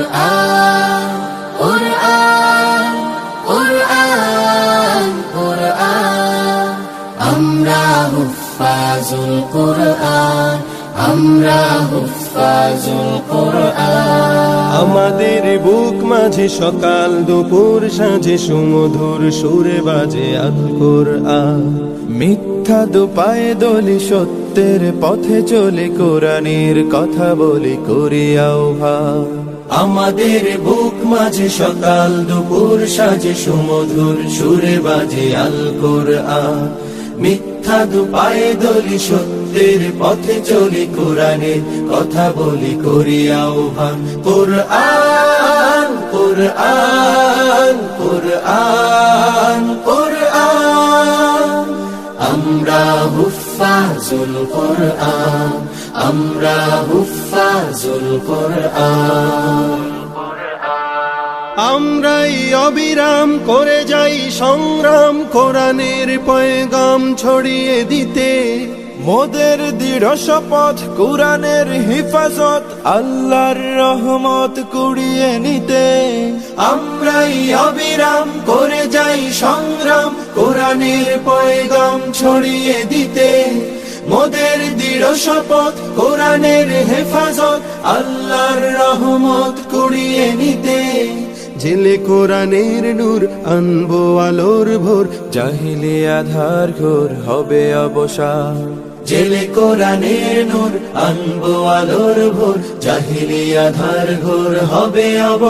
কুরআন কুরআন কুরআন কুরআন আমরা হুফাজুল কুরআন আমরা হুফাজুল কুরআন। আমাদের বুক মাঝে সকাল দুপুর সাঁঝে সুমধুর সুরে বাজে আল কুরআন। মিথ্যা দুপায়ে দলি সত্যের পথে চলে কোরআনের কথা বলি করি আহ্বান। আমাদের বুক মাঝে সকাল দুপুর সাঁঝে সুমধুর সুরে বাজে আল কুরআন। মিথ্যা দুপায়ে দলি সত্যের পথে চলি কোরআনের কথা বলি করি আহ্বান। কুরআন কুরআন কুরআন কুরআন আমরা হুফাজুল কুরআন আমরা হুফাজুল কুরআন। আমরাই অবিরাম করে যাই সংগ্রাম কোরআনের পয়গাম ছড়িয়ে দিতে। মোদের দৃঢ় শপথ কোরআনের হিফাজত আল্লাহর রহমত কুড়িয়ে নিতে। আমরাই অবিরাম করে যাই সংগ্রাম কোরআনের পয়গাম ছড়িয়ে দিতে। মোদের দৃঢ় শপথ কোরআনের হেফাজত আল্লাহর রহমত কুড়িয়ে নিতে। জেলে কোরআনের নূর আনবো আলোর ভোর জাহিলি আধার ঘোর হবে অবসান। জেলে কোরআনের নূর আনবো আলোর ভোর জাহিলি আধার ঘোর হবে অবসান।